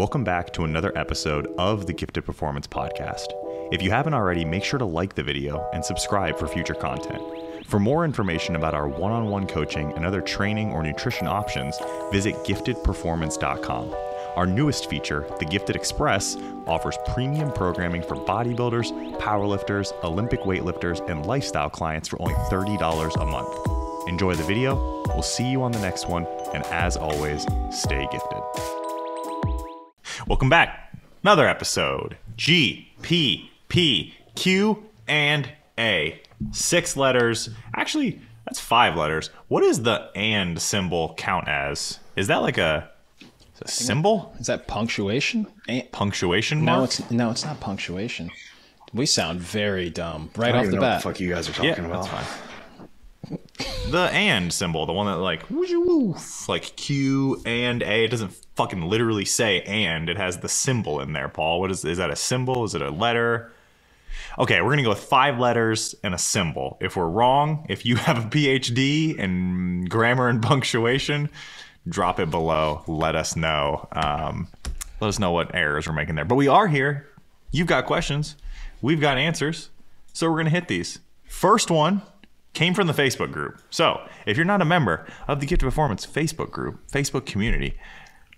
Welcome back to another episode of the Gifted Performance Podcast. If you haven't already, make sure to like the video and subscribe for future content. For more information about our one-on-one coaching and other training or nutrition options, visit giftedperformance.com. Our newest feature, the Gifted Express, offers premium programming for bodybuilders, powerlifters, Olympic weightlifters, and lifestyle clients for only $30 a month. Enjoy the video, we'll see you on the next one, and as always, stay gifted. Welcome back. Another episode. G, P, P, Q, and A. 6 letters. Actually, that's 5 letters. What does the and symbol count as? Is that like a symbol? Is that punctuation? Punctuation mark? No, it's not punctuation. We sound very dumb right I off don't the even know what bat. the fuck you guys are talking about. That's fine. The and symbol, the one that like Q and A, it doesn't fucking literally say and, it has the symbol in there, Paul. What is that, a symbol? Is it a letter? Okay, we're gonna go with 5 letters and a symbol. If we're wrong, if you have a PhD in grammar and punctuation, drop it below. Let us know. Let us know what errors we're making there. But we are here. You've got questions. We've got answers. So we're gonna hit these. First one came from the Facebook group. So if you're not a member of the Gifted Performance Facebook group, Facebook community,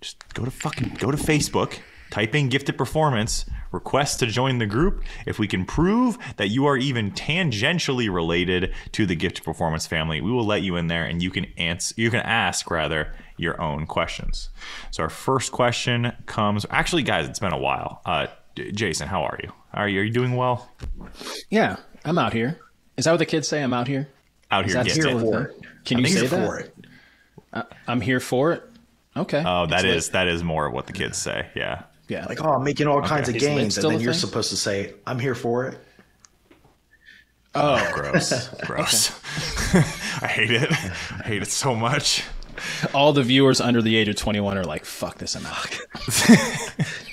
just go to Facebook, type in Gifted Performance, request to join the group. If we can prove that you are even tangentially related to the Gifted Performance family, we will let you in there and you can ask your own questions. So our first question comes, actually guys, it's been a while. Jason, how are you? Are you doing well? Yeah, I'm out here. Is that what the kids say? I'm out here? Out here, That's get it. For it. Can you say that? For it. I'm here for it? Okay. Oh, that is more of what the kids say. Yeah. Yeah. Like, oh, I'm making all kinds of Is lit games. still And then a you're thing? supposed to say, I'm here for it. Oh, Gross. Gross. I hate it. I hate it so much. all the viewers under the age of 21 are like, fuck this, I'm out.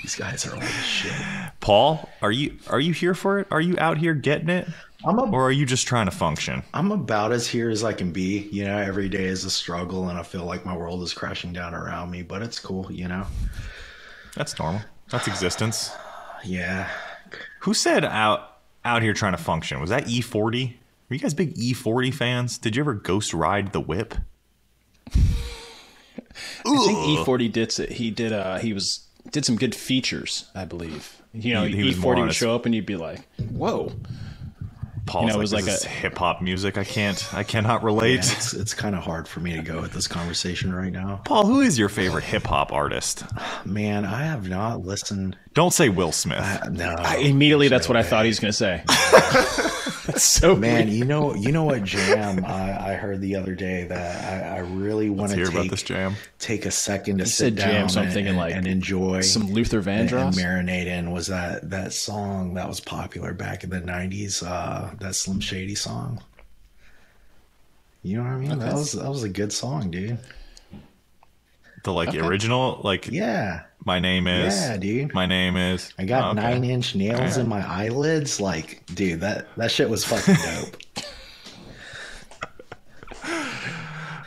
These guys are old as shit. Paul, are you here for it? Are you out here getting it? Or are you just trying to function? I'm about as here as I can be. You know, every day is a struggle and I feel like my world is crashing down around me, but it's cool, you know? That's normal. That's existence. Yeah. Who said out here trying to function? Was that E40? Were you guys big E40 fans? Did you ever ghost ride the whip? I think E40 did it. He did some good features, I believe. You know, He was more E40 on would his- show up and you'd be like, whoa. Paul's it was like like hip hop music. I cannot relate. Yeah, it's kind of hard for me to go with this conversation right now. Paul, who is your favorite hip hop artist? Man, I have not listened. Don't say Will Smith. No. Immediately, that's what I thought he was going to say. That's so Man, weird. you know what jam I heard the other day that I really want Let's to hear about this jam. take a second to You sit said jam, down so I'm thinking like and enjoy some Luther and Vandross. marinate in was that song that was popular back in the 90s, that Slim Shady song. You know what I mean? Okay. That was a good song, dude. The original, Yeah. my name is. Yeah, dude. My name is. I got Oh, okay. 9-inch nails in my eyelids. Like, dude, that shit was fucking dope.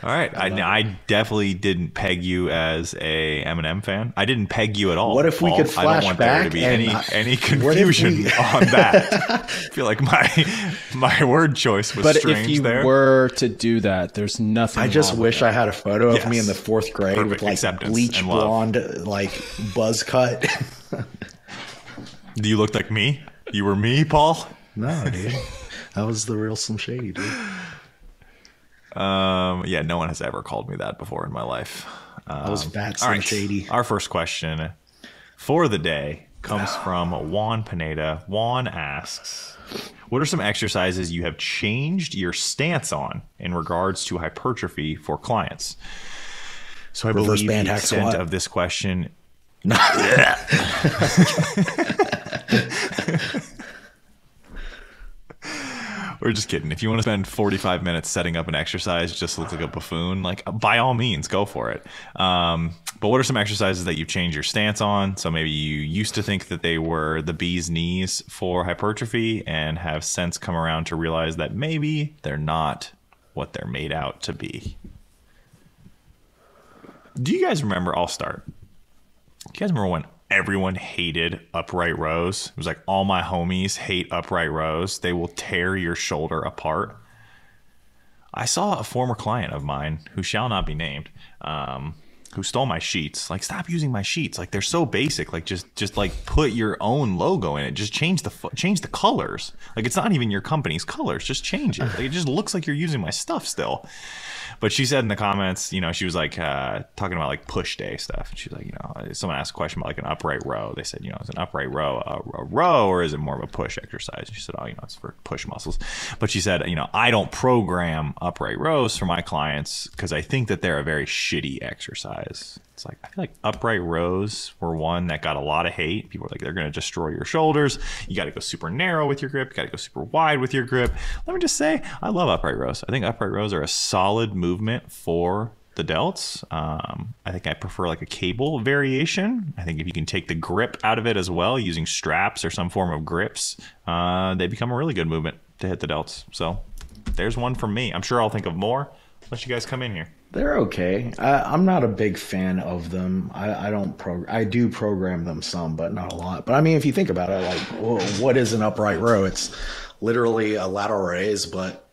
All right, I definitely didn't peg you as a Eminem fan. I didn't peg you at all. What if we Paul. could I don't flash want there to back be and any what if confusion we- on that. I feel like my word choice was But strange if you there. were to do that, there's nothing I just wrong wish with I had a photo of me Yes. in the 4th grade Perfect with like acceptance bleach and love. blonde, like buzz cut. Do you look like me? You were me, Paul? No, dude. That was the real Slim Shady, dude. Yeah, no one has ever called me that before in my life. I was fat All Slim right, Shady. our first question for the day comes from Juan Pineda. Juan asks, what are some exercises you have changed your stance on in regards to hypertrophy for clients? So I Reverse believe band the hack extent squat. of this question. We're just kidding. If you want to spend 45 minutes setting up an exercise just to look like a buffoon, like by all means, go for it. But what are some exercises that you've changed your stance on? So maybe you used to think that they were the bee's knees for hypertrophy and have since come around to realize that maybe they're not what they're made out to be. Do you guys remember? I'll start. Do you guys remember when everyone hated upright rows. It was like all my homies hate upright rows. They will tear your shoulder apart. I saw a former client of mine who shall not be named, who stole my sheets. Like, stop using my sheets. Like, they're so basic. Like, just like put your own logo in it. Just change the colors. Like, it's not even your company's colors. Just change it. Like, it just looks like you're using my stuff still. But she said in the comments, you know, she was like talking about like push day stuff. She was like, you know, someone asked a question about like an upright row. They said, you know, is an upright row a row or is it more of a push exercise? She said, oh, you know, it's for push muscles. But she said, you know, I don't program upright rows for my clients because I think that they're a very shitty exercise. It's like, I feel like upright rows were one that got a lot of hate. People were like, they're going to destroy your shoulders. You got to go super narrow with your grip. You got to go super wide with your grip. Let me just say, I love upright rows. I think upright rows are a solid movement for the delts. I think I prefer like a cable variation. I think if you can take the grip out of it as well, using straps or some form of grips, they become a really good movement to hit the delts. So there's one from me. I'm sure I'll think of more. Let you guys come in here. They're okay. I'm not a big fan of them. I do program them some, but not a lot. But I mean, if you think about it, like, well, what is an upright row? It's literally a lateral raise, but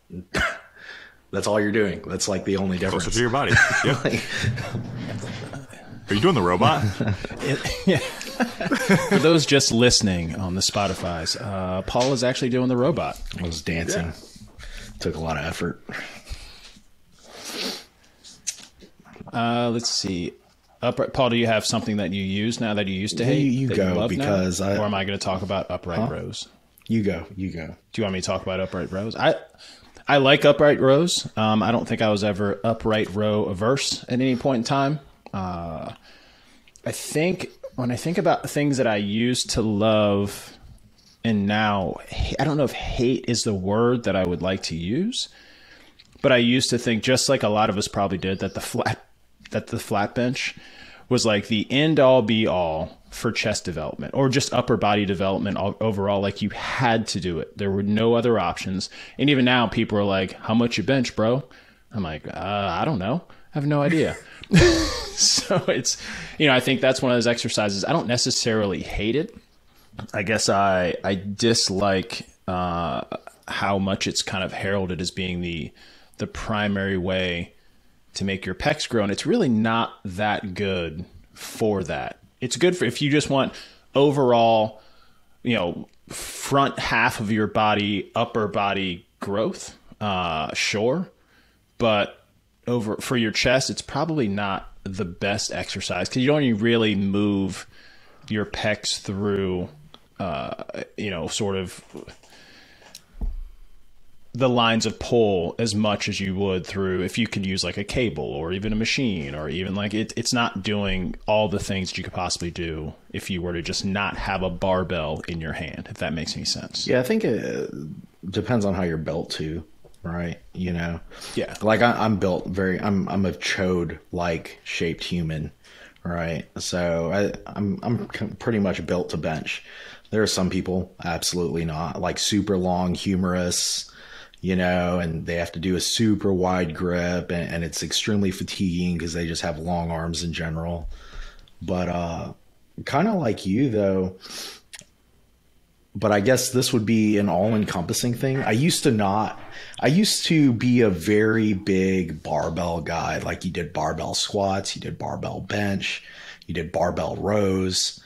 that's all you're doing. That's like the only difference. Closer to your body. Yep. Are you doing the robot? Yeah. For those just listening on the Spotify's, Paul is actually doing the robot. I was dancing. Yeah. Took a lot of effort. Let's see. Upright, Paul, do you have something that you use now that you used to hate? You go, because or am I going to talk about upright rows? You go. Do you want me to talk about upright rows? I like upright rows. I don't think I was ever upright row averse at any point in time. I think when I think about things that I used to love and now, I don't know if hate is the word that I would like to use, but I used to think, just like a lot of us probably did, that the flat bench was like the end all be all for chest development or just upper body development overall. Like, you had to do it. There were no other options. And even now people are like, how much you bench, bro? I'm like, I don't know. I have no idea. So it's, you know, I think that's one of those exercises. I don't necessarily hate it. I guess I dislike how much it's kind of heralded as being the primary way to make your pecs grow. And it's really not that good for that. It's good for if you just want overall, you know, front half of your body, upper body growth. Sure. But for your chest, it's probably not the best exercise because you don't even really move your pecs through, you know, sort of the lines of pull as much as you would through if you could use like a cable or even a machine, or even like it's not doing all the things that you could possibly do if you were to just not have a barbell in your hand, if that makes any sense. Yeah, I think it depends on how you're built too, right? You know? Yeah. Like I'm built I'm a chode like shaped human, right? So I'm pretty much built to bench. There are some people absolutely not, like super long humerus, you know, and they have to do a super wide grip and it's extremely fatiguing because they just have long arms in general. But kind of like you though, but I guess this would be an all-encompassing thing. I used to be a very big barbell guy. Like, you did barbell squats, you did barbell bench, you did barbell rows.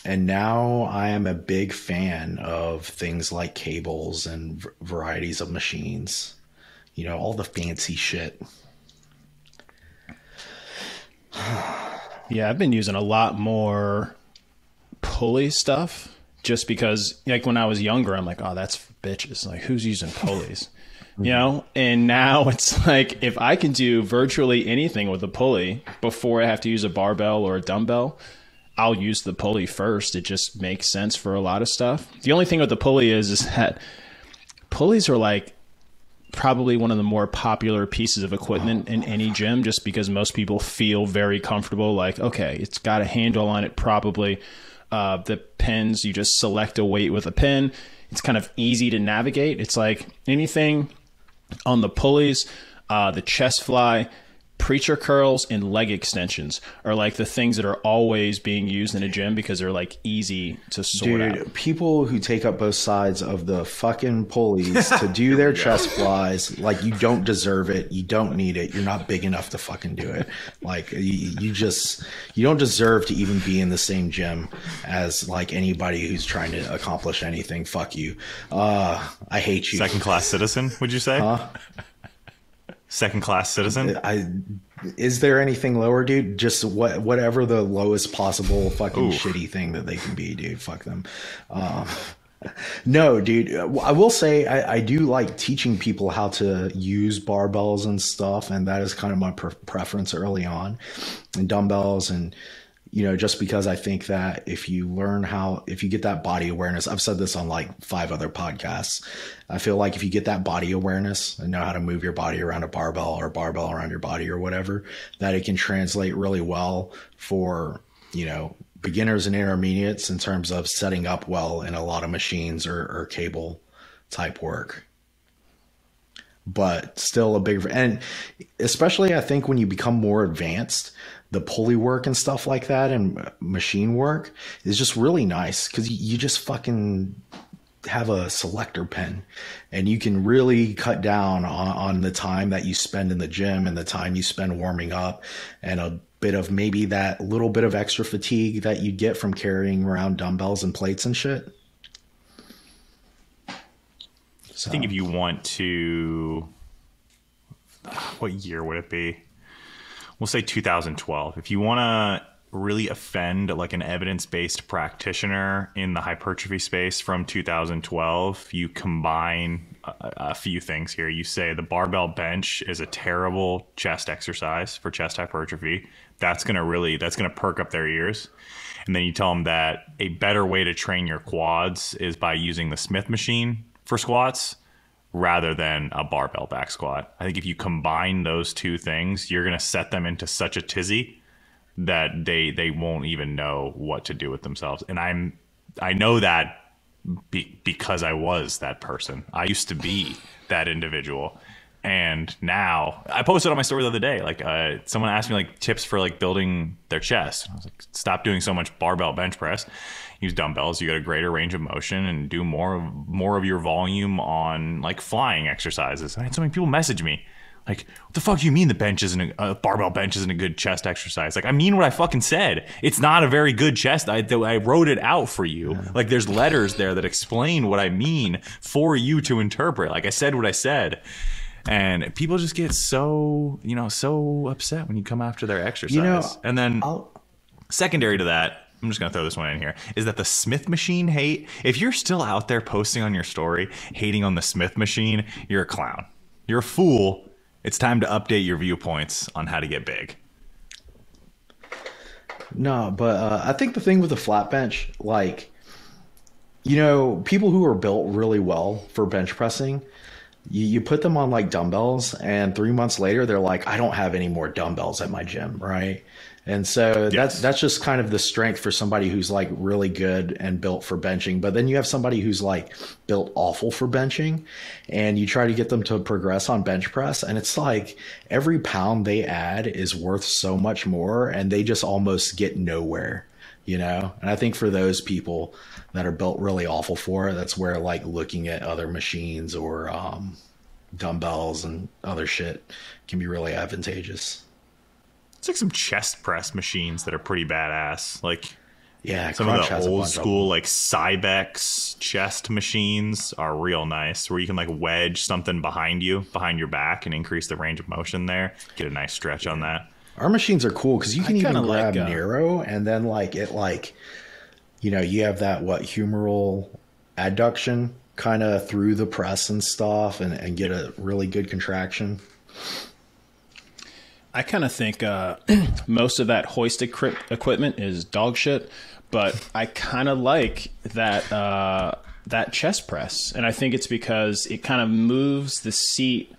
And now I am a big fan of things like cables and varieties of machines, you know, all the fancy shit. Yeah, I've been using a lot more pulley stuff just because, like, when I was younger, I'm like, oh, that's for bitches. Like, who's using pulleys? You know? And now it's like, if I can do virtually anything with a pulley before I have to use a barbell or a dumbbell, I'll use the pulley first. It just makes sense for a lot of stuff. The only thing with the pulley is that pulleys are like probably one of the more popular pieces of equipment in any gym, just because most people feel very comfortable. Like, okay, it's got a handle on it probably. The pins, you just select a weight with a pin. It's kind of easy to navigate. It's like anything on the pulleys, the chest fly, preacher curls and leg extensions are like the things that are always being used in a gym because they're like easy to sort out. People who take up both sides of the fucking pulleys to do their chest flies, like, you don't deserve it. You don't need it. You're not big enough to fucking do it. Like, you don't deserve to even be in the same gym as like anybody who's trying to accomplish anything. Fuck you. I hate you. Second class citizen, would you say? Huh? Second class citizen? Is there anything lower, dude? Just whatever the lowest possible fucking shitty thing that they can be, dude. Fuck them. No, dude. I will say I do like teaching people how to use barbells and stuff, and that is kind of my preference early on, and dumbbells. And just because I think that if you get that body awareness, I've said this on like 5 other podcasts. I feel like if you get that body awareness and know how to move your body around a barbell or barbell around your body or whatever, that it can translate really well for, beginners and intermediates in terms of setting up well in a lot of machines or cable type work. But still and especially I think when you become more advanced, the pulley work and stuff like that and machine work is just really nice because you just fucking have a selector pen and you can really cut down on the time that you spend in the gym and the time you spend warming up and a bit of maybe that little bit of extra fatigue that you get from carrying around dumbbells and plates and shit. So. I think if you want to, what year would it be? We'll say 2012. If you want to really offend like an evidence-based practitioner in the hypertrophy space from 2012, you combine a few things here. You say the barbell bench is a terrible chest exercise for chest hypertrophy. That's going to perk up their ears. And then you tell them that a better way to train your quads is by using the Smith machine for squats rather than a barbell back squat. I think if you combine those two things, you're going to set them into such a tizzy that they won't even know what to do with themselves. And I know that because I was that person. I used to be that individual. And now I posted on my story the other day, like someone asked me like tips for like building their chest. I was like, stop doing so much barbell bench press. Use dumbbells. You get a greater range of motion and do more of your volume on like flying exercises. I had so many people message me like, what the fuck do you mean a barbell bench isn't a good chest exercise? Like, I mean what I fucking said. It's not a very good chest. I wrote it out for you. Like, there's letters there that explain what I mean for you to interpret. Like, I said what I said. And people just get so upset when you come after their exercise. And then secondary to that, I'm just going to throw this one in here, is that the Smith machine hate. If you're still out there posting on your story, hating on the Smith machine, you're a clown. You're a fool. It's time to update your viewpoints on how to get big. No, but I think the thing with the flat bench, like, people who are built really well for bench pressing, you put them on like dumbbells and 3 months later, they're like, I don't have any more dumbbells at my gym. Right. And so that's just kind of the strength for somebody who's like really good and built for benching. But then you have somebody who's like built awful for benching and you try to get them to progress on bench press. And it's like every pound they add is worth so much more and they just almost get nowhere, And I think for those people that are built really awful for it, that's where like looking at other machines or dumbbells and other shit can be really advantageous. It's like some chest press machines that are pretty badass. Like, yeah, some of the old school like Cybex chest machines are real nice, where you can like wedge something behind your back and increase the range of motion there. Get a nice stretch on that. Our machines are cool because you can even grab narrow and then like it like, you have that humeral adduction kind of through the press and stuff and get a really good contraction. I kind of think most of that hoist equipment is dog shit, but I kind of like that chest press. And I think it's because it kind of moves the seat.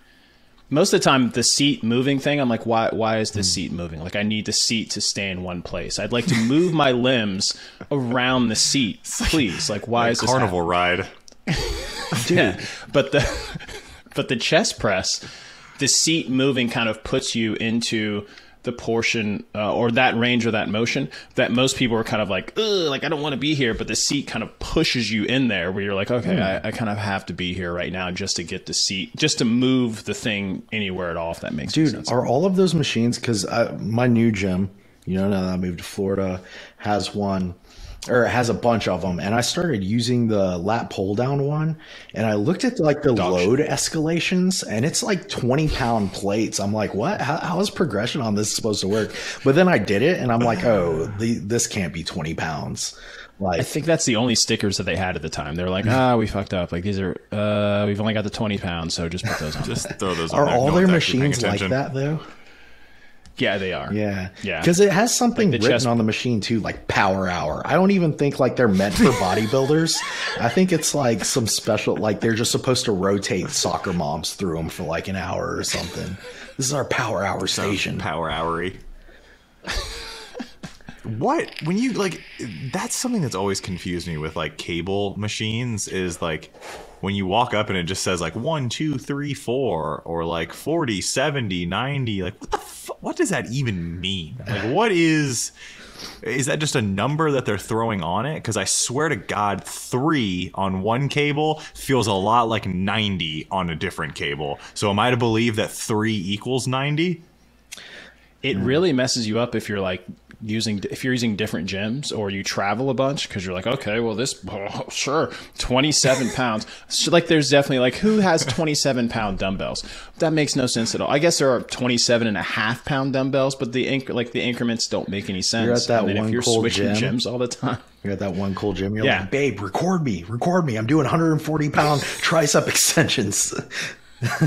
Most of the time, the seat moving thing, I'm like, why is the seat moving? Like, I need the seat to stay in one place. I'd like to move my limbs around the seat, please. Like, why is this carnival ride? Dude, yeah, but the chest press, the seat moving kind of puts you into the portion or that range or that motion that most people are kind of like, ugh, like I don't want to be here. But the seat kind of pushes you in there where you're like, okay, I kind of have to be here right now just to get the seat, just to move the thing anywhere at all, if that makes sense. Dude, are all of those machines, because my new gym, now that I moved to Florida, has one, or it has a bunch of them, and I started using the lat pull down one, and I looked at like the load escalations, and it's like 20-pound plates. I'm like, what? How is progression on this supposed to work? But then I did it, and I'm like, oh, this can't be 20 pounds. Like, I think that's the only stickers that they had at the time. They're like, we fucked up. Like these are, we've only got the 20 pounds, so just put those on. Just throw those on. Are there. all No their one's actually paying machines like attention. that though? Yeah, they are. Yeah. Yeah. Because it has something Like the written chest- on the machine too, like power hour. I don't even think like they're meant for bodybuilders. I think it's like some special, like they're just supposed to rotate soccer moms through them for like an hour or something. This is our power hour station. Power houry. What? When you like, that's something that's always confused me with like cable machines is like when you walk up and it just says like 1, 2, 3, 4 or like 40, 70, 90. Like what does that even mean? Like what is that just a number that they're throwing on it? Because I swear to God, 3 on one cable feels a lot like 90 on a different cable. So am I to believe that 3 equals 90? It really messes you up if you're like using different gyms or you travel a bunch because you're like, okay, well sure, 27 pounds. So like there's definitely like who has 27-pound dumbbells? That makes no sense at all. I guess there are 27.5-pound dumbbells, but the increments don't make any sense. You're at that and then one if you're cool switching gym. gyms all the time. You're at that one cool gym. You're Yeah. like, babe, record me. I'm doing 140-pound tricep extensions.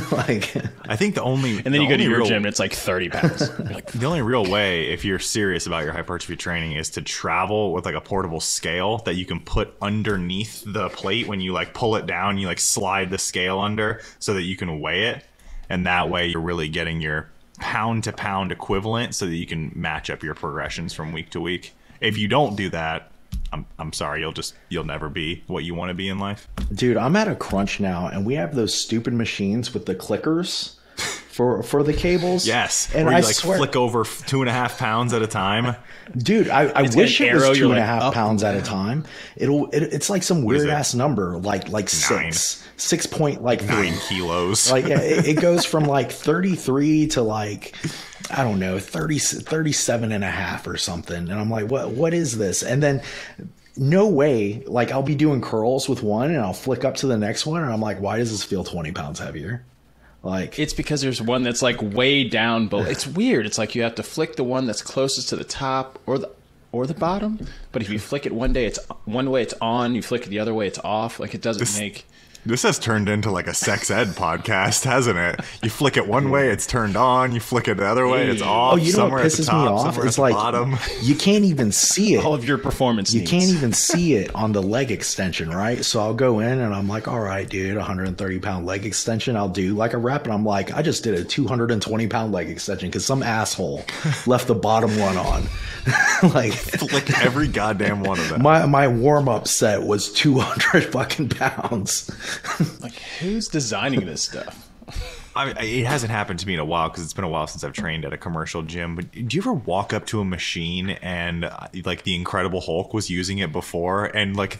Like, I think And then you go to your gym and it's like 30 pounds. You're like, the only real way, if you're serious about your hypertrophy training, is to travel with like a portable scale that you can put underneath the plate when you like pull it down. You like slide the scale under so that you can weigh it, and that way you're really getting your pound to pound equivalent so that you can match up your progressions from week to week. If you don't do that, I'm sorry, you'll never be what you want to be in life. dude, I'm at a crunch now, and we have those stupid machines with the clickers for the cables. Yes, and where I you like swear, flick over 2.5 pounds at a time. dude, I It's wish got it an was arrow, you're 2.5 like, pounds at a time. It's like some is weird it? ass number, like 6 point like 3. 9 kilos. Like yeah, it goes from like 33 to like, I don't know, 37 and a half or something. And I'm like, what is this? And then no way, like I'll be doing curls with one and I'll flick up to the next one and I'm like, why does this feel 20 pounds heavier? Like, it's because there's one that's like way down below. It's weird. It's like you have to flick the one that's closest to the top or the bottom. But if you flick it one way, it's on. You flick it the other way, it's off. Like it doesn't make. This has turned into like a sex ed podcast, hasn't it? You flick it one way, it's turned on. You flick it the other way, it's off. oh, you know somewhere what at the pisses top, me off? somewhere It's at the like bottom. you can't even see it. All of your performance You needs. can't even see it on the leg extension, right? So I'll go in and I'm like, all right, dude, 130-pound leg extension. I'll do like a rep. And I'm like, I just did a 220-pound leg extension because some asshole left the bottom one on. Like, Flick every goddamn one of them. my warm-up set was 200 fucking pounds. Like, who's designing this stuff? It hasn't happened to me in a while because it's been a while since I've trained at a commercial gym. But do you ever walk up to a machine and like the Incredible Hulk was using it before, and like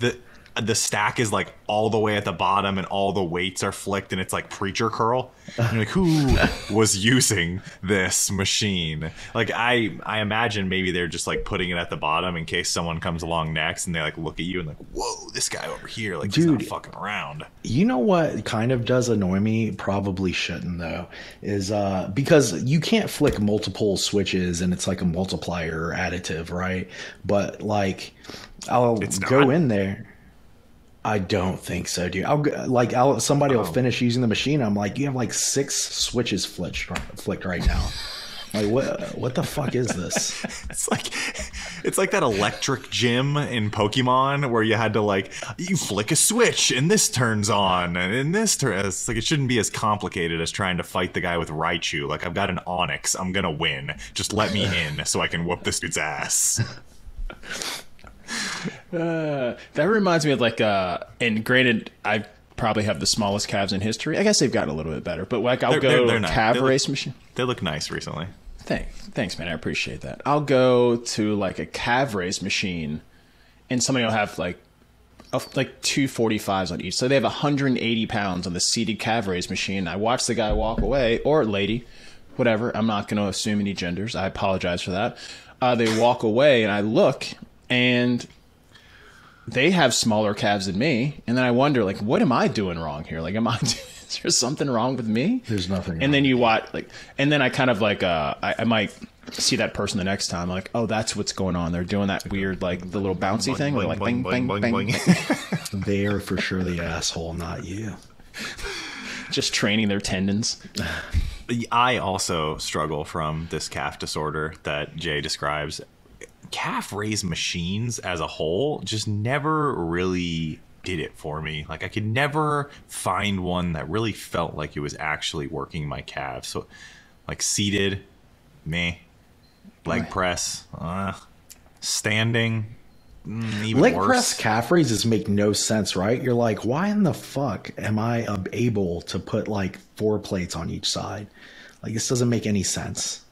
the stack is like all the way at the bottom and all the weights are flicked and it's like preacher curl? And you're like, who was using this machine? Like I imagine maybe they're just like putting it at the bottom in case someone comes along next and they like look at you and like, whoa, this guy over here, like, he's not Dude. fucking around. You know what kind of does annoy me? Probably shouldn't though, is because you can't flick multiple switches and it's like a multiplier or additive, right? But like I'll It's go not? in there. I don't think so, dude. Somebody will finish using the machine. I'm like, you have like 6 switches flicked right now. Like what the fuck is this? It's like that electric gym in Pokemon where you had to like, you flick a switch and this turns on and this turns. It's like, it shouldn't be as complicated as trying to fight the guy with Raichu. Like, I've got an Onyx, I'm gonna win. Just let me in so I can whoop this dude's ass. That reminds me of like, and granted, I probably have the smallest calves in history. I guess they've gotten a little bit better, but like I'll go to a calf race machine. They look nice recently. Thanks, man. I appreciate that. I'll go to like a calf race machine, and somebody will have like 245s on each. So they have 180 pounds on the seated calf raise machine. I watch the guy walk away, or lady, whatever. I'm not going to assume any genders. I apologize for that. They walk away, and I look, and they have smaller calves than me. And then I wonder, like, what am I doing wrong here? Like, is there something wrong with me? There's nothing. And then you watch, like, and then I kind of like, I might see that person the next time, like, oh, that's what's going on. They're doing that weird, like, the little bouncy thing, where like, bang, bang, bang, bang. They are for sure the asshole, not you. Just training their tendons. I also struggle from this calf disorder that Jay describes. Calf raise machines as a whole just never really did it for me. Like, I could never find one that really felt like it was actually working my calves. So, like, seated, meh. Leg press, standing, even leg worse. press calf raises make no sense, right? You're like, why in the fuck am I able to put like 4 plates on each side? Like, this doesn't make any sense.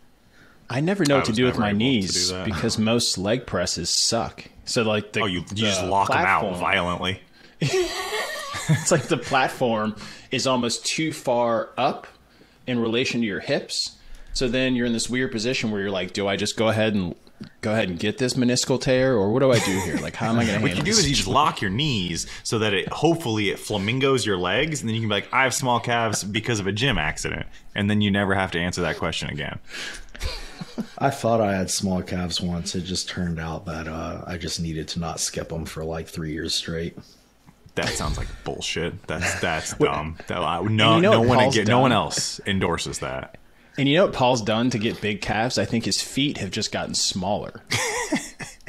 I never know what to do with my knees because most leg presses suck. So like, you just lock them out violently. It's like the platform is almost too far up in relation to your hips. So then you're in this weird position where you're like, do I just go ahead and get this meniscal tear, or what do I do here? Like, how am I going to handle this? What you do is you just lock your knees so that hopefully it flamingos your legs, and then you can be like, I have small calves because of a gym accident, and then you never have to answer that question again. I thought I had small calves once. It just turned out that I just needed to not skip them for like 3 years straight. That sounds like bullshit. That's dumb. No one else endorses that. And you know what Paul's done to get big calves? I think his feet have just gotten smaller.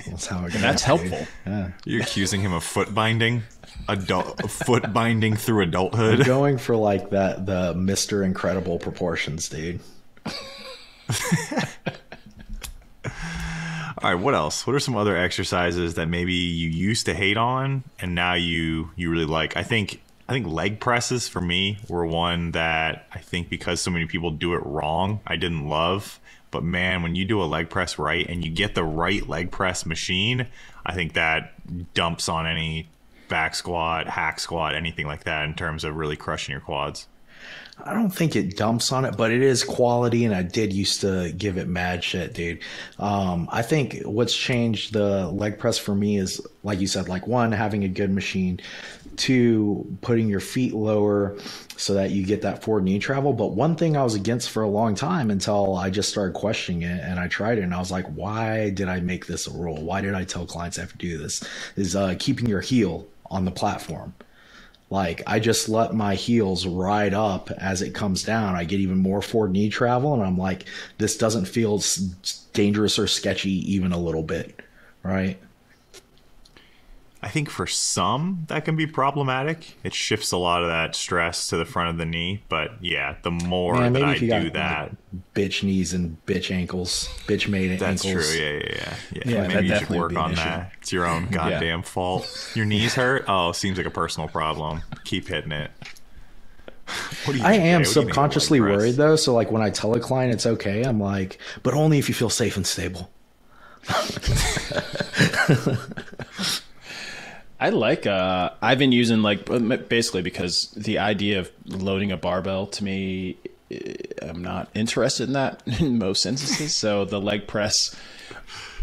That's how it and that's helpful. Yeah. You're accusing him of foot binding? Foot binding through adulthood? I'm going for like the Mr. Incredible proportions, dude. All right, what else? What are some other exercises that maybe you used to hate on and now you really like? I think leg presses for me were one that I think because so many people do it wrong, I didn't love. But man, when you do a leg press right and you get the right leg press machine, I think that dumps on any back squat, hack squat, anything like that in terms of really crushing your quads. I don't think it dumps on it, but it is quality, and I did used to give it mad shit, dude. I think what's changed the leg press for me is, like you said, like, one, having a good machine, 2, putting your feet lower so that you get that forward knee travel. But one thing I was against for a long time until I just started questioning it and I tried it, and I was like, why did I make this a rule? Why did I tell clients I have to do this? Is keeping your heel on the platform. Like, I just let my heels ride up as it comes down. I get even more forward knee travel, and I'm like, this doesn't feel dangerous or sketchy even a little bit, right? I think for some that can be problematic. It shifts a lot of that stress to the front of the knee. But yeah, the more that I do that, like, bitch knees and bitch ankles, bitch made ankles. That's true. Yeah. Maybe you should work on that. It's your own goddamn fault. Your knees hurt? Oh, seems like a personal problem. Keep hitting it. I am subconsciously worried though. So like when I tell a client it's okay, I'm like, but only if you feel safe and stable. I like, I've been using, like, basically because the idea of loading a barbell, to me, I'm not interested in that in most instances. So the leg press,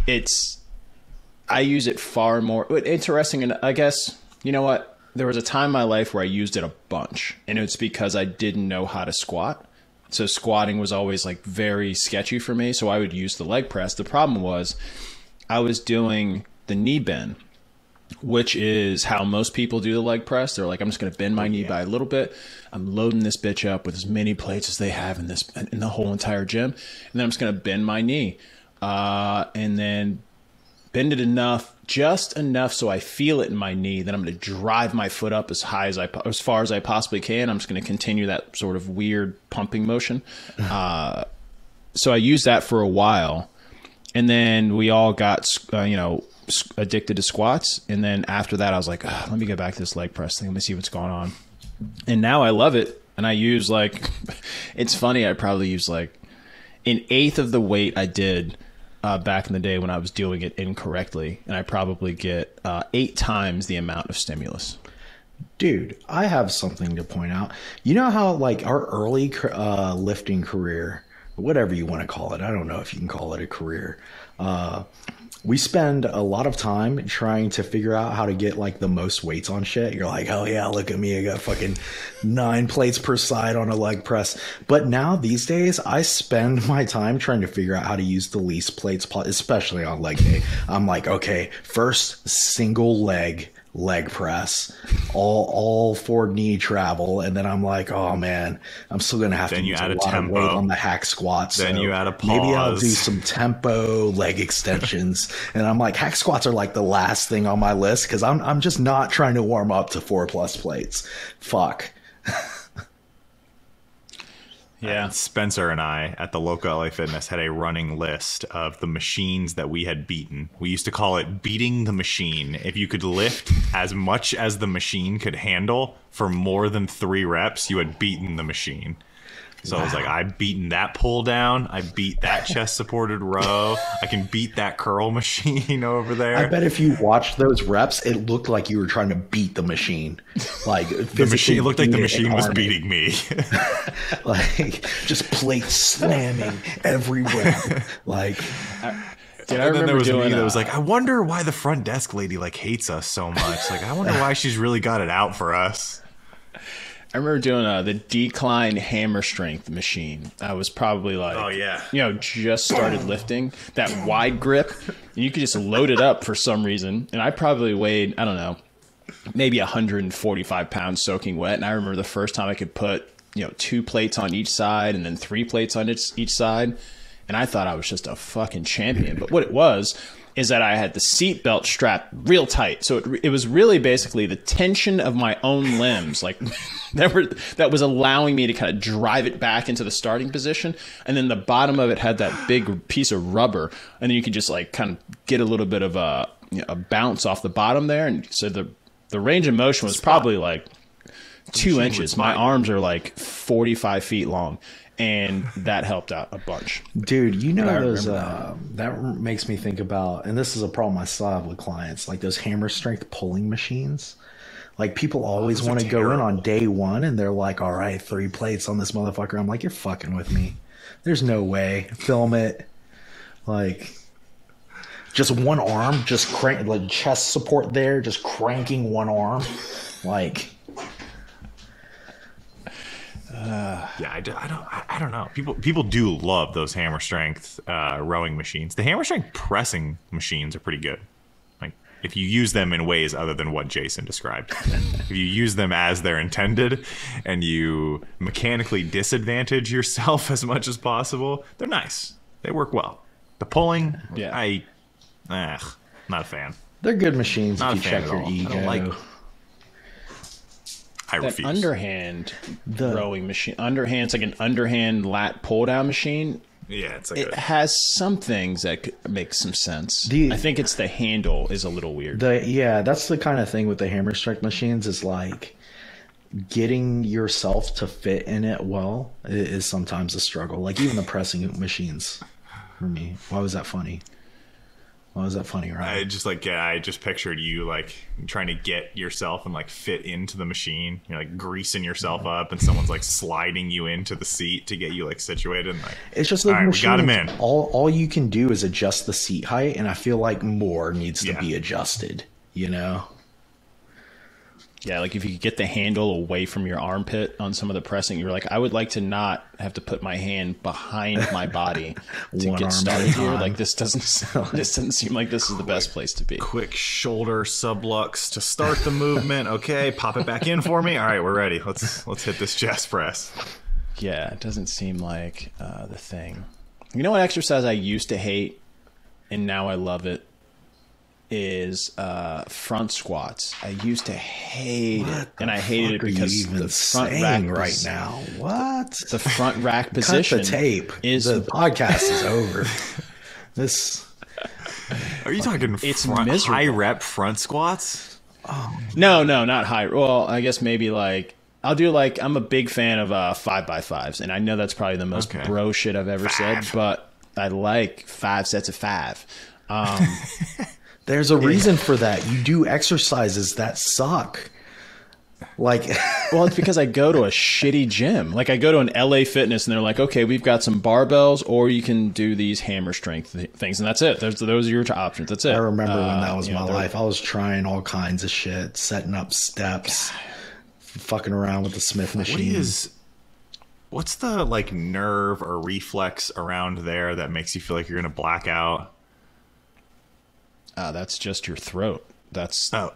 I use it far more interesting. And I guess, you know what? There was a time in my life where I used it a bunch, and it's because I didn't know how to squat. So squatting was always like very sketchy for me. So I would use the leg press. The problem was I was doing the knee bend, which is how most people do the leg press. They're like, I'm just going to bend my knee by a little bit. I'm loading this bitch up with as many plates as they have in the whole entire gym. And then I'm just going to bend my knee, and then bend it just enough so I feel it in my knee. Then I'm going to drive my foot up as far as I possibly can. I'm just going to continue that sort of weird pumping motion. So I used that for a while, and then we all got, addicted to squats. And then after that, I was like, let me get back to this leg press thing. Let me see what's going on. And now I love it. And I use like, it's funny, I probably use like an eighth of the weight I did back in the day when I was doing it incorrectly. And I probably get 8 times the amount of stimulus. Dude, I have something to point out. You know how like our early lifting career, whatever you want to call it, I don't know if you can call it a career. We spend a lot of time trying to figure out how to get like the most weights on shit. You're like, oh yeah, look at me. I got fucking 9 plates per side on a leg press. But now these days I spend my time trying to figure out how to use the least plates, especially on leg day. I'm like, okay, first single leg press, all for knee travel, and then I'm like, oh man, I'm still gonna have to use a lot of weight on the hack squats. Then you add a pause. Maybe I'll do some tempo leg extensions. And I'm like, hack squats are like the last thing on my list because I'm just not trying to warm up to 4+ plates. Fuck. Yeah. Spencer and I at the local LA Fitness had a running list of the machines that we had beaten. We used to call it beating the machine. If you could lift as much as the machine could handle for more than 3 reps, you had beaten the machine. So I was like, I've beaten that pull down. I beat that chest supported row. I can beat that curl machine over there. I bet if you watched those reps, it looked like you were trying to beat the machine. Like the machine, it looked like the machine was beating me. Like just plates slamming everywhere. Like, dude, and then there was me that was like, I wonder why the front desk lady like hates us so much. Like, I wonder why she's really got it out for us. I remember doing the decline hammer strength machine. I was probably like, oh yeah, just started lifting that wide grip. And you could just load it up for some reason. And I probably weighed, I don't know, maybe 145 pounds soaking wet. And I remember the first time I could put, 2 plates on each side and then 3 plates on each side. And I thought I was just a fucking champion. But what it was is that I had the seat belt strapped real tight. So it was really basically the tension of my own limbs, like that was allowing me to kind of drive it back into the starting position. And then the bottom of it had that big piece of rubber. And then you could just like kind of get a little bit of a bounce off the bottom there. And so the range of motion was probably like 2 inches. My arms are like 45 feet long. And that helped out a bunch. Dude, those, that makes me think about, and this is a problem I still have with clients, like those hammer strength pulling machines. Like people always want to go in on day one and they're like, all right, 3 plates on this motherfucker. I'm like, you're fucking with me. There's no way. Film it. Like just one arm, just crank, like chest support there, just cranking one arm. Like, yeah, I don't know. People do love those hammer strength rowing machines. The hammer strength pressing machines are pretty good. Like if you use them in ways other than what Jason described. If you use them as they're intended and you mechanically disadvantage yourself as much as possible, they're nice. They work well. The pulling, yeah, not a fan. They're good machines Not if you check your ego. I don't like. I that refuse. Underhand rowing machine. It's like an underhand lat pull down machine. Yeah, it's like it has some things that could make some sense. I think it's the handle is a little weird. That's the kind of thing with the hammer strength machines is like getting yourself to fit in it well is sometimes a struggle. Like even the pressing machines for me. Why was that funny? Why was that funny, right? I just pictured you like trying to get yourself and like fit into the machine. You're like greasing yourself up, and someone's like sliding you into the seat to get you like situated. And, like, it's just the machine. Got him in. All you can do is adjust the seat height, and I feel like more needs to be adjusted. Yeah, like if you could get the handle away from your armpit on some of the pressing, you're like, I would like to not have to put my hand behind my body to get started here. Like this doesn't seem like this is the best place to be. Quick shoulder sublux to start the movement. Okay, pop it back in for me. All right, we're ready. Let's hit this chest press. Yeah, it doesn't seem like the thing. You know what exercise I used to hate and now I love it? Is front squats. I used to hate it, and I hated it because the front rack right now. What the front rack position? Cut the tape. The podcast is over. This. Are you talking? It's high rep front squats? Oh, no, not high. Well, I guess maybe like I'll do like, I'm a big fan of 5x5s, and I know that's probably the most bro shit I've ever said, but I like 5 sets of 5. There's a reason for that. You do exercises that suck. Like, well, it's because I go to a shitty gym. Like I go to an LA Fitness and they're like, okay, we've got some barbells, or you can do these hammer strength things, and that's it. Those are your options. That's it. I remember when that was my life. I was trying all kinds of shit, setting up steps, fucking around with the Smith machine. What's the like nerve or reflex around there that makes you feel like you're gonna black out? That's just your throat. That's no.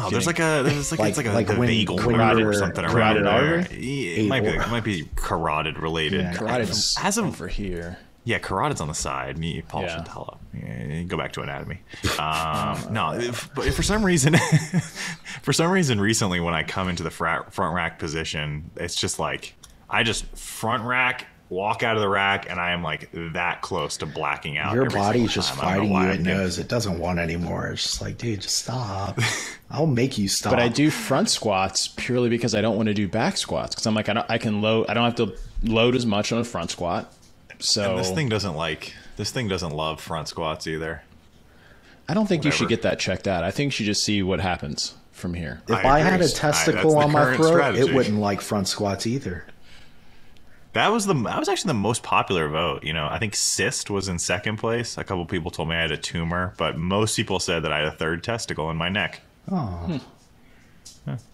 There's like it's like the vagal when nerve or something around there. It might be carotid related. Yeah, carotid's over here. Yeah, carotid's on the side. Paul should tell up. Yeah, go back to anatomy. But for some reason, recently when I come into the front rack position, it's just like I just front rack, walk out of the rack, and I am like that close to blacking out. Your body's just fighting you. It knows it doesn't want anymore. It's just like, dude, just stop. I'll make you stop. But I do front squats purely because I don't want to do back squats, because I'm like, I can load. I don't have to load as much on a front squat. So and this thing doesn't love front squats either. I don't think you should get that checked out. I think you should just see what happens from here. If I had a testicle on my throat, it wouldn't like front squats either. That was actually the most popular vote. You know, I think cyst was in second place. A couple people told me I had a tumor, but most people said that I had a third testicle in my neck. Oh.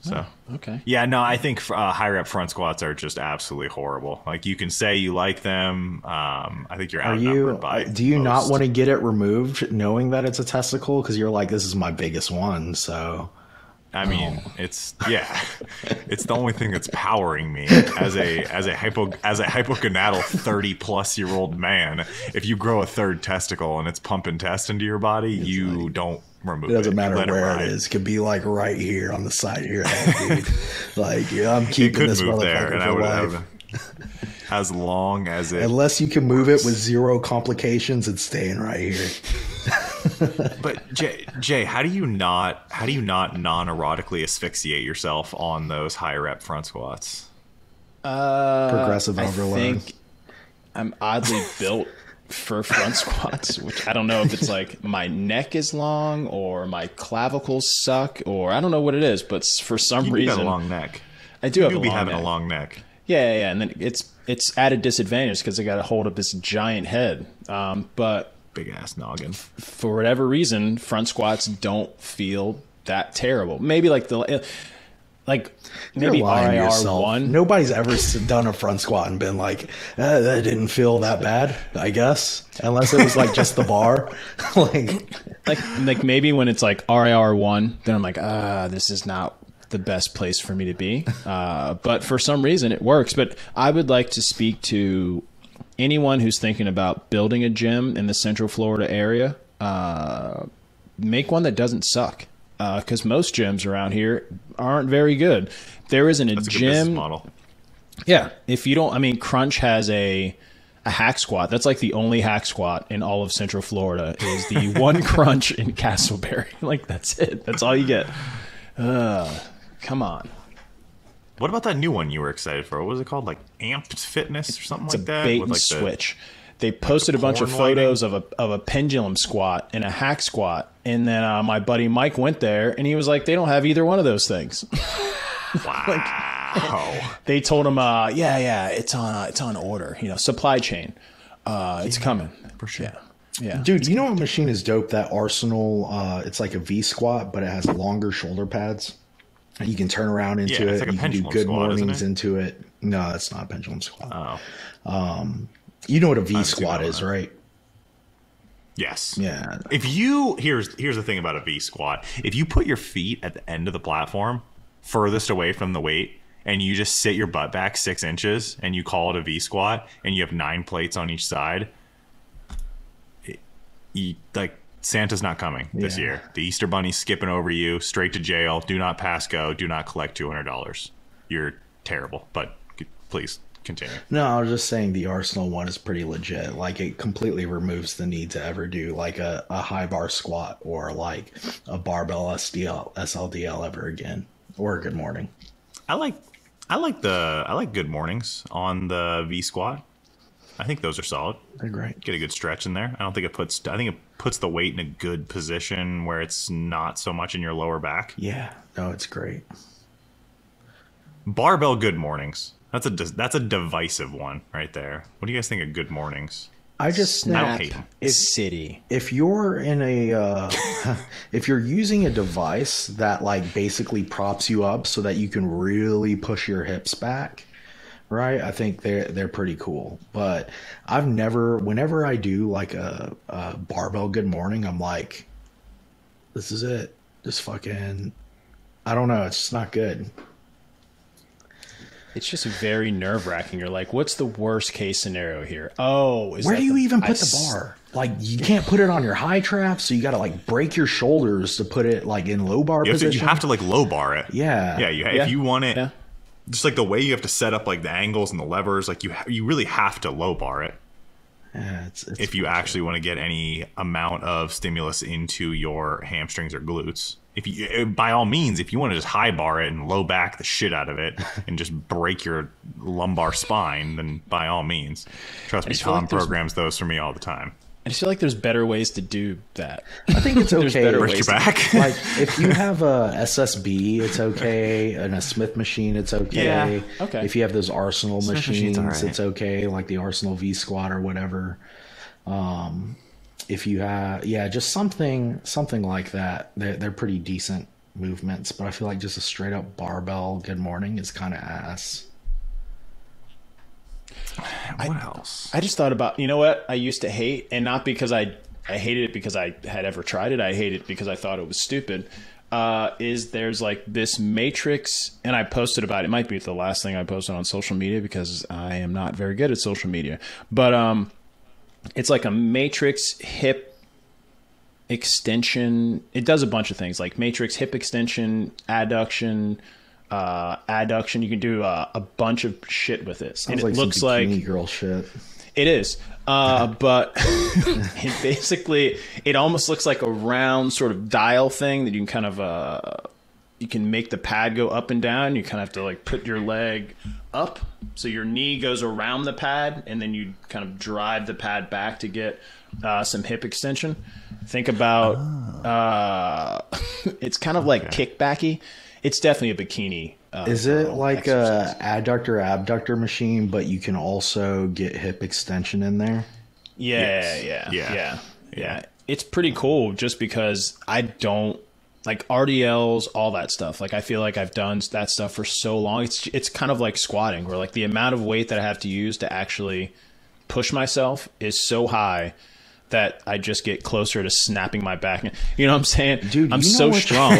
So okay. Yeah, no, I think high rep front squats are just absolutely horrible. Like you can say you like them. I think you're outnumbered by. Do you not want to get it removed, knowing that it's a testicle? Because you're like, this is my biggest one, so. I mean, it's the only thing that's powering me as a hypogonadal 30-plus-year-old man. If you grow a third testicle and it's pumping test into your body, you don't remove it. It doesn't matter where it is. It could be like right here on the side of your head, dude. Like, yeah, I'm keeping this motherfucker there, and I would have as long as it. Unless you can move it with zero complications, it's staying right here. But Jay, how do you not non-erotically asphyxiate yourself on those high rep front squats? Progressive overload. I think I'm oddly built for front squats, which I don't know if it's like my neck is long or my clavicles suck, or I don't know what it is, but for some reason, you got a long neck. I do have a long having neck. A long neck. Yeah, and then it's at a disadvantage because I got to hold up this giant head. But big ass noggin. For whatever reason, front squats don't feel that terrible. Maybe maybe RIR1. Nobody's ever done a front squat and been like, that didn't feel that bad, I guess. Unless it was like just the bar. like maybe when it's like RIR1, then I'm like, this is not the best place for me to be. But for some reason it works. But I would like to speak to anyone who's thinking about building a gym in the Central Florida area. Make one that doesn't suck. Because most gyms around here aren't very good. There isn't a gym. Good business model. Yeah, if you don't, I mean, Crunch has a hack squat. That's like the only hack squat in all of Central Florida. Is the one Crunch in Castleberry. Like that's it. That's all you get. Come on. What about that new one you were excited for? What was it called? Like Amped Fitness or something like that? It's a bait and switch. They posted a bunch of photos of a pendulum squat and a hack squat, and then my buddy Mike went there, and he was like, "They don't have either one of those things." Wow. They told him, "Yeah, it's on order. You know, supply chain. It's coming for sure." Yeah. Dude, you know what machine is dope? That Arsenal. It's like a V squat, but it has longer shoulder pads. You can turn around into it. Like you can do good squat, mornings into it. No, it's not a pendulum squat. Oh. You know what a V squat is, right? Yes. Yeah. Here's the thing about a V squat. If you put your feet at the end of the platform, furthest away from the weight, and you just sit your butt back 6 inches, and you call it a V squat, and you have 9 plates on each side, Santa's not coming this year. The Easter Bunny's skipping over you, straight to jail. Do not pass go. Do not collect $200. You're terrible. But please continue. No, I was just saying the Arsenal one is pretty legit. Like it completely removes the need to ever do like a high bar squat or like a barbell SLDL ever again, or a good morning. I I like Good Mornings on the V squat. I think those are solid. They're great. Get a good stretch in there. I think it puts the weight in a good position where it's not so much in your lower back. Yeah. No, it's great. Barbell Good Mornings. That's a divisive one right there. What do you guys think of Good Mornings? I just I don't hate them. City. If you're in a if you're using a device that like basically props you up so that you can really push your hips back, right? I think they're pretty cool. But whenever I do like a barbell Good Morning, I'm like, this is it. Just fucking, I don't know. It's just not good. It's just very nerve-wracking. You're like, what's the worst case scenario here? Oh, where do you even put the bar? Like, you can't put it on your high trap, so you got to like break your shoulders to put it like in low bar position. You have to like low bar it. Yeah. If you want it, just like the way you have to set up like the angles and the levers, like you really have to low bar it. Yeah, it's if you actually want to get any amount of stimulus into your hamstrings or glutes. If you, by all means, if you want to just high bar it and low back the shit out of it and just break your lumbar spine, then by all means. Trust me, Tom programs those for me all the time. I just feel like there's better ways to do that. I think it's okay. Break your back. Like if you have a SSB, it's okay, and a Smith machine, it's okay. Yeah, okay. If you have those Arsenal machines, all right. it's okay, like the Arsenal V squat or whatever. If you have, just something like that, they're pretty decent movements. But I feel like just a straight up barbell Good Morning is kind of ass. What else? I just thought about, you know what I used to hate, and not because I hated it because I had ever tried it. I hated it because I thought it was stupid. Is there's like this matrix, and I posted about it. It might be the last thing I posted on social media because I am not very good at social media. But it's like a matrix hip extension. It does a bunch of things like matrix hip extension, adduction. You can do a bunch of shit with it. Sounds and it looks like bikini girl shit. It is. But it basically, it almost looks like a round sort of dial thing that you can kind of, you can make the pad go up and down. You kind of have to like put your leg up. So your knee goes around the pad and then you kind of drive the pad back to get some hip extension. Think about, it's kind of like kickbacky. It's definitely a bikini. Is it like a adductor abductor machine, but you can also get hip extension in there? Yeah. It's pretty cool just because I don't like RDLs, all that stuff. Like I feel like I've done that stuff for so long. It's kind of like squatting where like the amount of weight that I have to use to actually push myself is so high that I just get closer to snapping my back. You know what I'm saying? Dude, I'm so strong.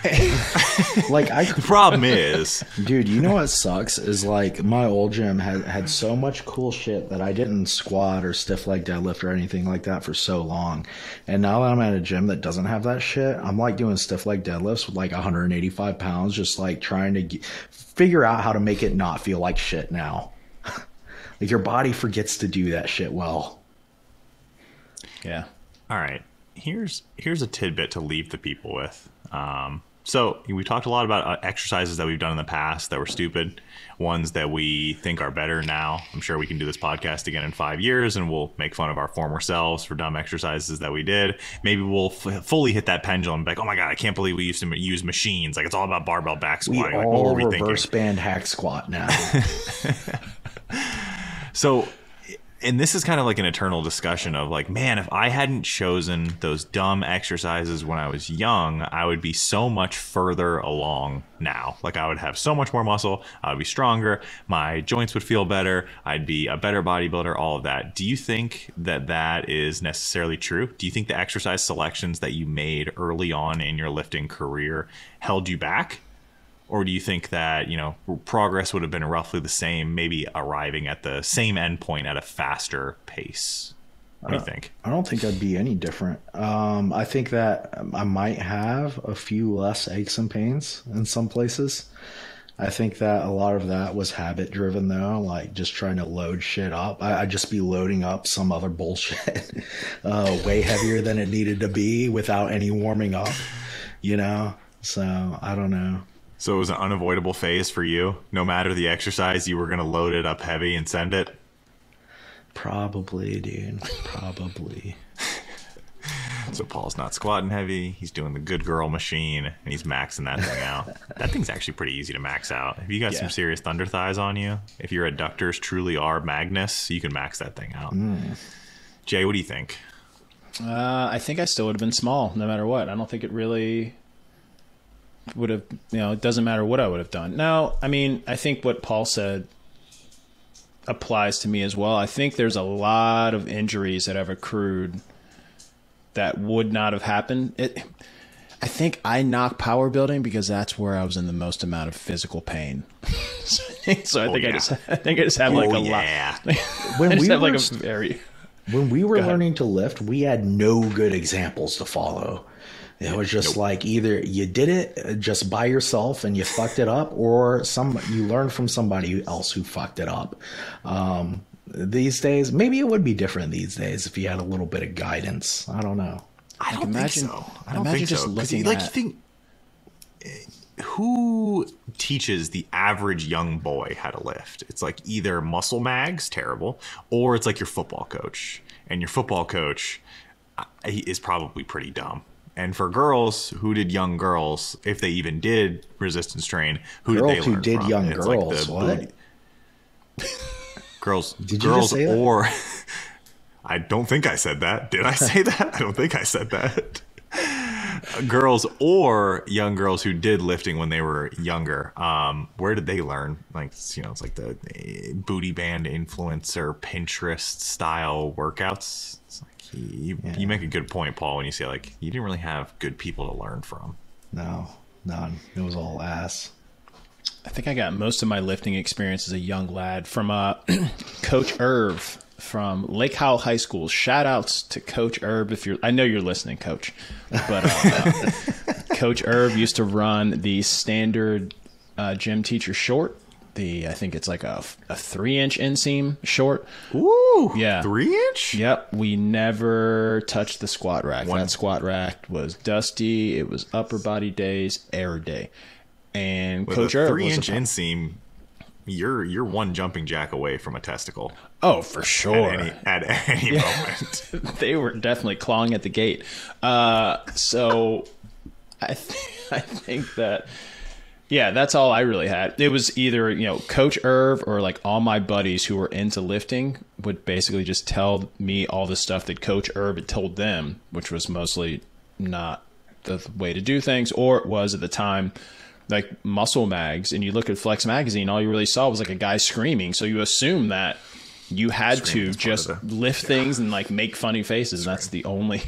The problem is, dude, you know what sucks is like my old gym had so much cool shit that I didn't squat or stiff leg deadlift or anything like that for so long. And now that I'm at a gym that doesn't have that shit, I'm like doing stiff leg deadlifts with like 185 pounds, just like trying to figure out how to make it not feel like shit now. Like your body forgets to do that shit well. Yeah. All right. Here's a tidbit to leave the people with. So we talked a lot about exercises that we've done in the past that were stupid, ones that we think are better now. I'm sure we can do this podcast again in 5 years and we'll make fun of our former selves for dumb exercises that we did. Maybe we'll fully hit that pendulum and be like, oh my God, I can't believe we used to use machines. Like it's all about barbell back squatting. We like, all what were we reverse thinking? band hack squat now. So, and this is kind of like an eternal discussion of like, man, if I hadn't chosen those dumb exercises when I was young, I would be so much further along now. Like I would have so much more muscle. I would be stronger. My joints would feel better. I'd be a better bodybuilder, all of that. Do you think that that is necessarily true? Do you think the exercise selections that you made early on in your lifting career held you back? Or do you think that, you know, progress would have been roughly the same, maybe arriving at the same endpoint at a faster pace? What do you think? I don't think I'd be any different. I think that I might have a few less aches and pains in some places. I think that a lot of that was habit driven though, like just trying to load shit up. I'd just be loading up some other bullshit way heavier than it needed to be without any warming up, you know? So I don't know. So it was an unavoidable phase for you. No matter the exercise, you were going to load it up heavy and send it. Probably, dude. Probably. So Paul's not squatting heavy. He's doing the good girl machine, and he's maxing that thing out. That thing's actually pretty easy to max out. If you got some serious thunder thighs on you, if your adductors truly are Magnus, you can max that thing out. Jay, what do you think? I think I still would have been small no matter what. I don't think it really would have, it doesn't matter what I would have done. Now, I mean, I think what Paul said applies to me as well. I think there's a lot of injuries that have accrued that would not have happened. I think I knock power building because that's where I was in the most amount of physical pain. I think I just have like a lot. When we were learning to lift, we had no good examples to follow. It was just like either you did it just by yourself and you fucked it up, or you learned from somebody else who fucked it up. These days, maybe it would be different these days if you had a little bit of guidance. I don't know. I don't think so. I don't think think so. You think who teaches the average young boy how to lift? It's like either muscle mags, terrible, or it's like your football coach. And your football coach is probably pretty dumb. And for girls, who did young girls, if they even did resistance train, who did they learn who did from? young It's girls, like what? Girls, Did you just say that? Or I don't think I said that. Did I say that? I don't think I said that. Girls or young girls who did lifting when they were younger. Where did they learn? Like, it's like the booty band influencer Pinterest style workouts. It's like you make a good point, Paul, when you say like you didn't really have good people to learn from. No, none. It was all ass. I think I got most of my lifting experience as a young lad from Coach Irv from Lake Howell High School. Shout outs to Coach Irv. I know you're listening, Coach, but Coach Irv used to run the standard gym teacher short. I think it's like a 3-inch inseam short. Ooh, yeah, 3-inch. Yep, we never touched the squat rack. That squat rack was dusty. It was upper body days, error day. And with Coach a Irv 3-inch inseam, you're one jumping jack away from a testicle. Oh, for sure. At any moment. They were definitely clawing at the gate. So I think that, that's all I really had. It was either, Coach Irv or like all my buddies who were into lifting would basically just tell me all the stuff that Coach Irv had told them, which was mostly not the way to do things, or it was at the time like muscle mags, and you look at Flex magazine, all you really saw was like a guy screaming. So you assume that you had to just lift things and like make funny faces. And that's the only.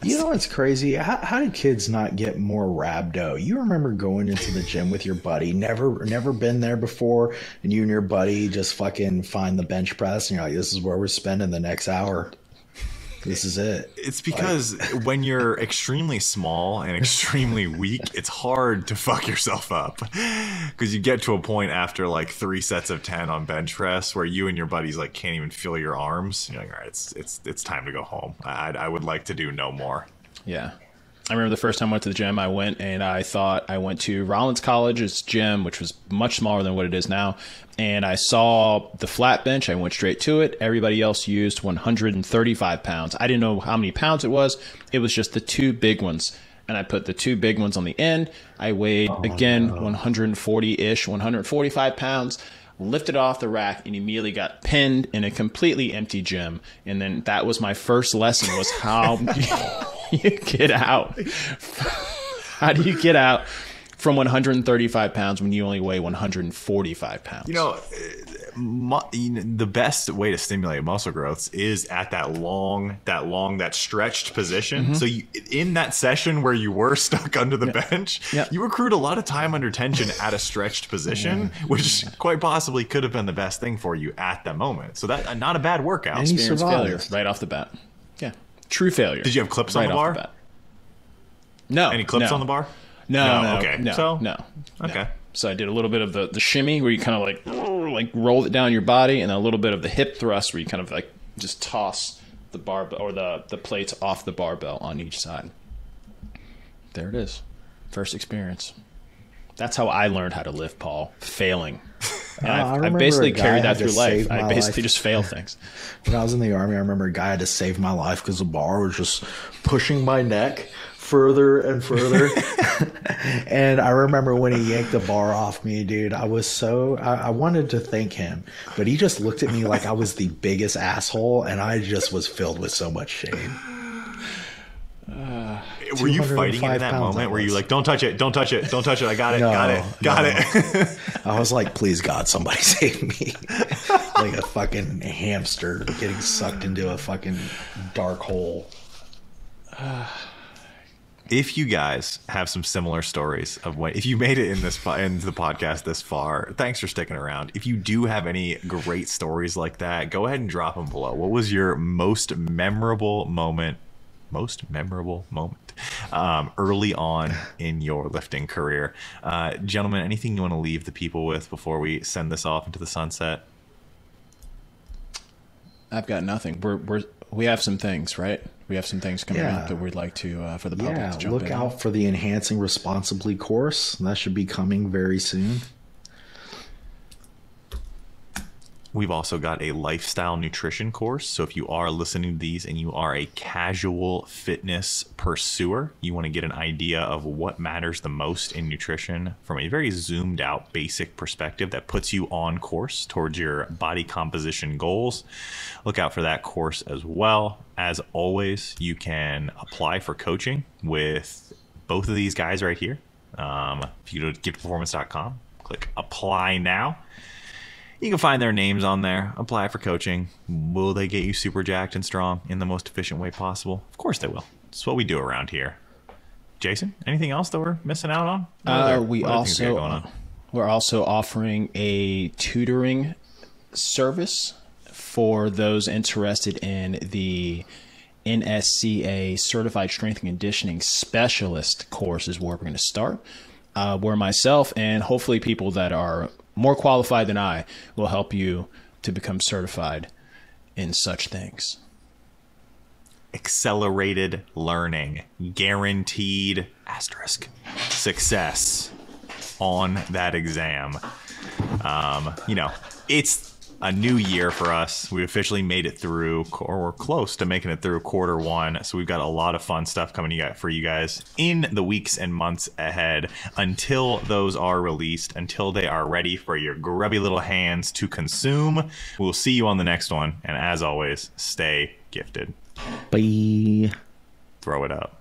You know what's crazy? How did kids not get more rhabdo? You remember going into the gym with your buddy, never been there before, and you and your buddy just fucking find the bench press, and you're like, this is where we're spending the next hour. This is it. It's because when you're extremely small and extremely weak, it's hard to fuck yourself up, because you get to a point after like 3 sets of 10 on bench press where you and your buddies like can't even feel your arms. You're like, all right, it's time to go home. I would like to do no more. Yeah. I remember the first time I went to the gym, I went and I thought I went to Rollins College's gym, which was much smaller than what it is now. And I saw the flat bench. I went straight to it. Everybody else used 135 pounds. I didn't know how many pounds it was. It was just the 2 big ones. And I put the 2 big ones on the end. I weighed, 140-ish, 145 pounds. Lifted off the rack and immediately got pinned in a completely empty gym. And then that was my first lesson, was how you get out. How do you get out from 135 pounds when you only weigh 145 pounds? The best way to stimulate muscle growth is at that stretched position. Mm-hmm. So in that session where you were stuck under the bench, you accrued a lot of time under tension at a stretched position, which quite possibly could have been the best thing for you at the moment. So that not a bad workout. And experience failure right off the bat. Yeah, true failure. Did you have clips on the bar? No. Any clips on the bar? No. Okay. No. Okay. So I did a little bit of the shimmy where you kind of like roll it down your body, and a little bit of the hip thrust where you kind of like just toss the barbell or the plates off the barbell on each side. There it is. First experience. That's how I learned how to lift, Paul. Failing. And I I've remember basically a guy carried that had to through life. save I my basically life. just fail things. When I was in the Army, I remember a guy had to save my life because the bar was just pushing my neck further and further. And I remember when he yanked the bar off me, dude, I wanted to thank him, but he just looked at me like I was the biggest asshole, and I just was filled with so much shame. Were you fighting in that 205 pounds moment? I Were you was. like, don't touch it, don't touch it, don't touch it, I got it, No, got no. it. I was like, please God, somebody save me. Like a fucking hamster getting sucked into a fucking dark hole. If you guys have some similar stories of if you made it in into the podcast this far, thanks for sticking around. If you do have any great stories like that, go ahead and drop them below. What was your most memorable moment early on in your lifting career? Gentlemen, anything you want to leave the people with before we send this off into the sunset? I've got nothing. We have some things, right? We have some things coming Yeah. up that we'd like to for the public Yeah, to jump look in. out for the Enhancing Responsibly course. That should be coming very soon. We've also got a lifestyle nutrition course. So if you are listening to these and you are a casual fitness pursuer, you want to get an idea of what matters the most in nutrition from a very zoomed out basic perspective that puts you on course towards your body composition goals, look out for that course as well. As always, you can apply for coaching with both of these guys right here. If you go to giftperformance.com, click apply now. You can find their names on there. Apply for coaching. Will they get you super jacked and strong in the most efficient way possible? Of course they will. It's what we do around here. Jason, anything else that we're missing out on? We're also offering a tutoring service for those interested in the NSCA Certified Strength and Conditioning Specialist course is where we're going to start. Where myself and hopefully people that are more qualified than I will help you to become certified in such things. Accelerated learning, guaranteed success on that exam. It's a new year for us. We officially made it through, or we're close to making it through quarter one. So we've got a lot of fun stuff coming for you guys in the weeks and months ahead until those are released, until they are ready for your grubby little hands to consume. We'll see you on the next one. And as always, stay gifted. Bye. Throw it up.